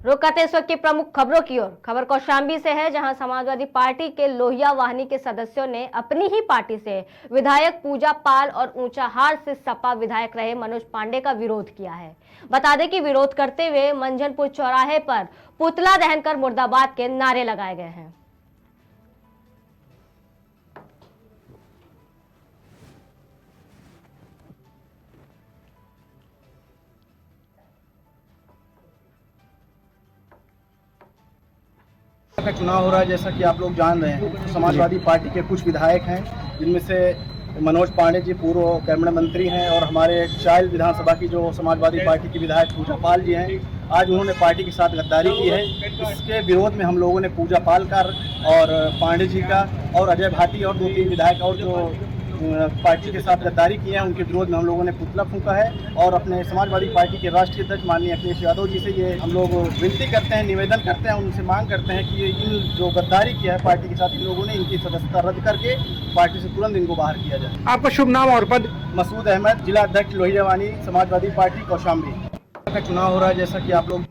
रुक करते इस वक्त की प्रमुख खबरों की ओर। खबर कौशाम्बी से है, जहां समाजवादी पार्टी के लोहिया वाहिनी के सदस्यों ने अपनी ही पार्टी से विधायक पूजा पाल और ऊंचाहार से सपा विधायक रहे मनोज पांडे का विरोध किया है। बता दें कि विरोध करते हुए मंझनपुर चौराहे पर पुतला दहन कर मुर्दाबाद के नारे लगाए गए हैं। का चुनाव हो रहा है, जैसा कि आप लोग जान रहे हैं। तो समाजवादी पार्टी के कुछ विधायक हैं, जिनमें से मनोज पांडे जी पूर्व कैबिनेट मंत्री हैं, और हमारे चाइल्ड विधानसभा की जो समाजवादी पार्टी की विधायक पूजा पाल जी हैं। आज उन्होंने पार्टी के साथ गद्दारी की है। इसके विरोध में हम लोगों ने पूजा पाल का और पांडे जी का और अजय भाटी और 2-3 विधायक और जो पार्टी के साथ गद्दारी किए हैं, उनके विरोध में हम लोगों ने पुतला फूंका है। और अपने समाजवादी पार्टी के राष्ट्रीय अध्यक्ष माननीय अखिलेश यादव जी से ये हम लोग विनती करते हैं, निवेदन करते हैं, उनसे मांग करते हैं कि इन जो गद्दारी किया है पार्टी के साथ इन लोगों ने, इनकी सदस्यता रद्द करके पार्टी से तुरंत इनको बाहर किया जाए। आपका शुभ नाम और पद? मसूद अहमद, जिला अध्यक्ष लोहिया वाहिनी, समाजवादी पार्टी कौशाम्बी। का चुनाव हो रहा है, जैसा कि आप लोग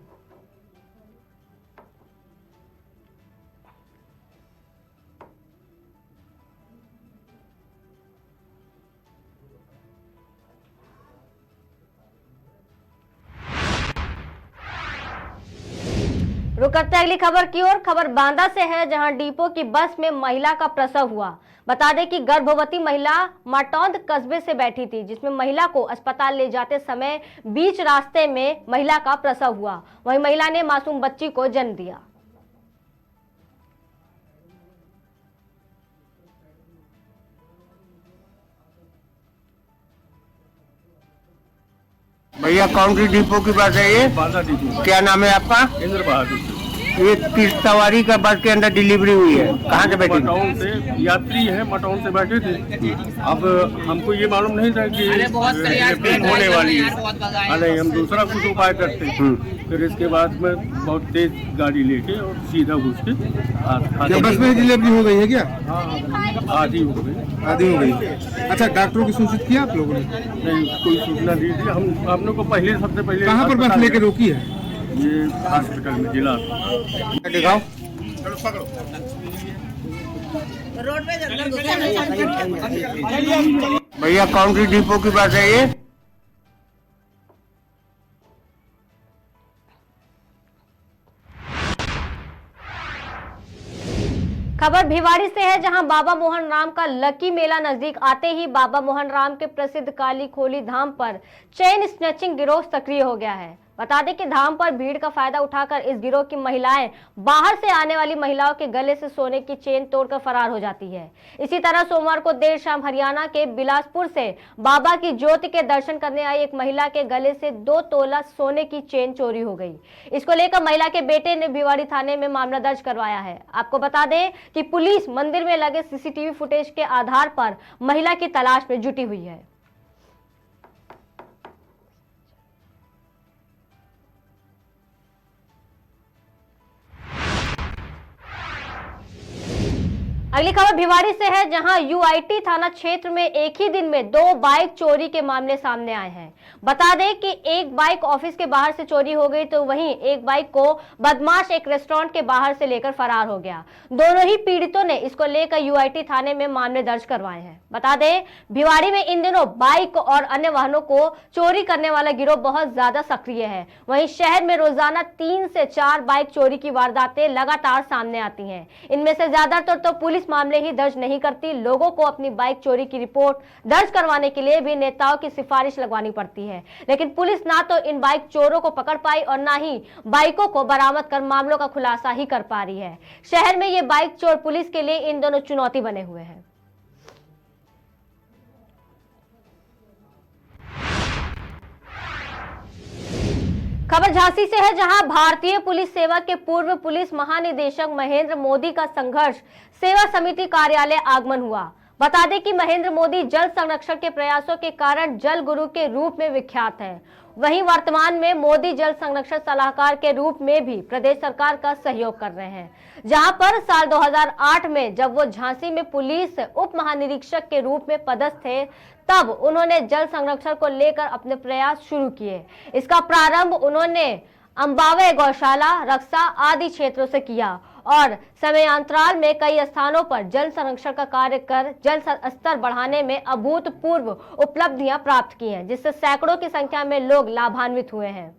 रुक करते अगली खबर की ओर। खबर बांदा से है, जहां डिपो की बस में महिला का प्रसव हुआ। बता दें कि गर्भवती महिला माटौंद कस्बे से बैठी थी, जिसमें महिला को अस्पताल ले जाते समय बीच रास्ते में महिला का प्रसव हुआ। वहीं महिला ने मासूम बच्ची को जन्म दिया। भैया कौन सी डिपो की बस है ये? बांदा डिपो। क्या नाम है आपका? इंद्र बहादुर। ये किस सवारी का बस के अंदर डिलीवरी हुई है? कहाँ से बैठी? मटौन से यात्री है, मटौन से बैठे थे। अब हमको ये मालूम नहीं था कि ट्रेन होने वाली है। अरे हम दूसरा कुछ उपाय करते। फिर इसके बाद में बहुत तेज गाड़ी लेके और सीधा घुस के क्या बस में डिलीवरी हो गई है क्या? आधी हो गई। आधी हो गई। अच्छा, डॉक्टरों की सूचित किया आप लोगों ने? नहीं, कोई सूचना दी थी। हम लोग को पहले, सबसे पहले कहाँ पर बस लेके रोकी है? ये हॉस्पिटल में, जिला दिखाओ। भैया कौन सी डिपो की बस है ये? खबर भिवाड़ी से है, जहां बाबा मोहन राम का लकी मेला नजदीक आते ही बाबा मोहन राम के प्रसिद्ध काली खोली धाम पर चेन स्नैचिंग गिरोह सक्रिय हो गया है। बता दें कि धाम पर भीड़ का फायदा उठाकर इस गिरोह की महिलाएं बाहर से आने वाली महिलाओं के गले से सोने की चेन तोड़कर फरार हो जाती है। इसी तरह सोमवार को देर शाम हरियाणा के बिलासपुर से बाबा की ज्योति के दर्शन करने आई एक महिला के गले से 2 तोला सोने की चेन चोरी हो गई। इसको लेकर महिला के बेटे ने भिवाड़ी थाने में मामला दर्ज करवाया है। आपको बता दें कि पुलिस मंदिर में लगे सीसीटीवी फुटेज के आधार पर महिला की तलाश में जुटी हुई है। अगली खबर भिवाड़ी से है, जहां यूआईटी थाना क्षेत्र में एक ही दिन में 2 बाइक चोरी के मामले सामने आए हैं। बता दें कि एक बाइक ऑफिस के बाहर से चोरी हो गई, तो वहीं एक बाइक को बदमाश एक रेस्टोरेंट के बाहर से लेकर फरार हो गया। दोनों ही पीड़ितों ने इसको लेकर यूआईटी थाने में मामले दर्ज करवाए हैं। बता दें, भिवाड़ी में इन दिनों बाइक और अन्य वाहनों को चोरी करने वाला गिरोह बहुत ज्यादा सक्रिय है। वहीं शहर में रोजाना 3 से 4 बाइक चोरी की वारदातें लगातार सामने आती हैं। इनमें से ज्यादातर तो पुलिस मामले ही दर्ज नहीं करती। लोगों को अपनी बाइक चोरी की रिपोर्ट दर्ज करवाने के लिए भी नेताओं की सिफारिश लगवानी पड़ती है, लेकिन पुलिस ना तो इन बाइक चोरों को पकड़ पाई और ना ही बाइकों को बरामद कर मामलों का खुलासा ही कर पा रही है। शहर में ये बाइक चोर पुलिस के लिए इन दोनों चुनौती बने हुए हैं। खबर झांसी से है, जहां भारतीय पुलिस सेवा के पूर्व पुलिस महानिदेशक महेंद्र मोदी का संघर्ष सेवा समिति कार्यालय आगमन हुआ। बता दें कि महेंद्र मोदी जल संरक्षण के प्रयासों के कारण जल गुरु के रूप में विख्यात है। वहीं वर्तमान में मोदी जल संरक्षण सलाहकार के रूप में भी प्रदेश सरकार का सहयोग कर रहे हैं। जहां पर साल 2008 में जब वो झांसी में पुलिस उप महानिरीक्षक के रूप में पदस्थ थे, तब उन्होंने जल संरक्षण को लेकर अपने प्रयास शुरू किए। इसका प्रारंभ उन्होंने अंबावे, गौशाला, रक्षा आदि क्षेत्रों से किया और समयांतराल में कई स्थानों पर जल संरक्षण का कार्य कर जल स्तर बढ़ाने में अभूतपूर्व उपलब्धियां प्राप्त की हैं, जिससे सैकड़ों की संख्या में लोग लाभान्वित हुए हैं।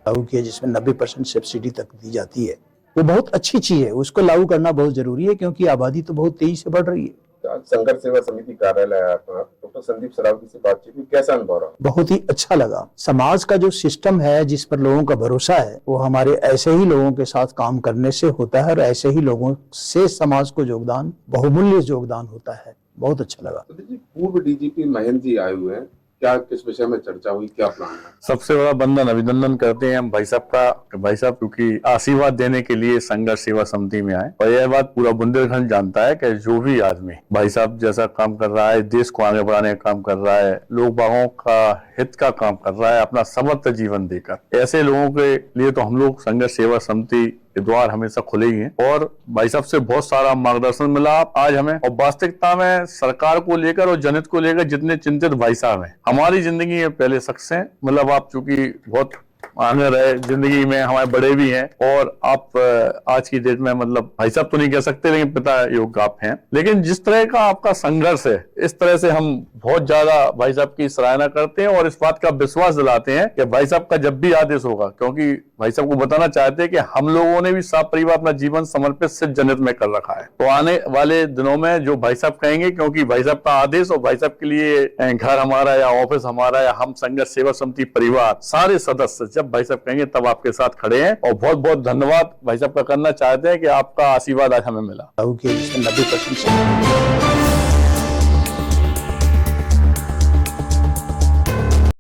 लागू किया जिसमें 90% सब्सिडी तक दी जाती है, वो बहुत अच्छी चीज है। उसको लागू करना बहुत जरूरी है क्योंकि आबादी तो बहुत तेजी से बढ़ रही है। संघर्ष सेवा समिति कार्यालय आया था, डॉक्टर संदीप सरावगी से बातचीत हुई, कैसा अनुभव रहा? बहुत ही अच्छा लगा। समाज का जो सिस्टम है जिस पर लोगों का भरोसा है वो हमारे ऐसे ही लोगों के साथ काम करने से होता है और ऐसे ही लोगों से समाज को योगदान, बहुमूल्य योगदान होता है। बहुत अच्छा लगा। पूर्व डीजीपी महेंद्र जी आए हुए हैं, क्या किस विषय में चर्चा हुई, क्या प्लान है? सबसे बड़ा बंधन अभिनंदन करते हैं हम भाई साहब का। भाई साहब क्योंकि आशीर्वाद देने के लिए संघर्ष सेवा समिति में आए और यह बात पूरा बुंदेलखंड जानता है कि जो भी आदमी भाई साहब जैसा काम कर रहा है, देश को आगे बढ़ाने का काम कर रहा है, लोग बागों का हित का काम कर रहा है, अपना समर्पित जीवन देकर, ऐसे लोगों के लिए तो हम लोग संघर्ष सेवा समिति के द्वार हमेशा खुले ही हैं और भाई साहब से बहुत सारा मार्गदर्शन मिला आज हमें। और वास्तविकता में सरकार को लेकर और जनहित को लेकर जितने चिंतित भाई साहब हैं, हमारी जिंदगी में पहले शख्स हैं। मतलब आप चूंकि बहुत आगे रहे जिंदगी में, हमारे बड़े भी हैं और आप आज की डेट में मतलब भाई साहब तो नहीं कह सकते लेकिन पिता योग्य आप हैं। लेकिन जिस तरह का आपका संघर्ष है, इस तरह से हम बहुत ज्यादा भाई साहब की सराहना करते हैं और इस बात का विश्वास दिलाते हैं कि भाई साहब का जब भी आदेश होगा, क्योंकि भाई साहब को बताना चाहते हैं कि हम लोगों ने भी सब परिवार अपना जीवन समर्पित सिर्फ जनहित में कर रखा है। तो आने वाले दिनों में जो भाई साहब कहेंगे, क्योंकि भाई साहब का आदेश और भाई साहब के लिए घर हमारा या ऑफिस हमारा या हम संघर्ष सेवा समिति परिवार सारे सदस्य जब भाई साहब कहेंगे तब आपके साथ खड़े हैं। और बहुत बहुत धन्यवाद भाई साहब का करना चाहते हैं कि आपका आशीर्वाद आज हमें मिला। 90%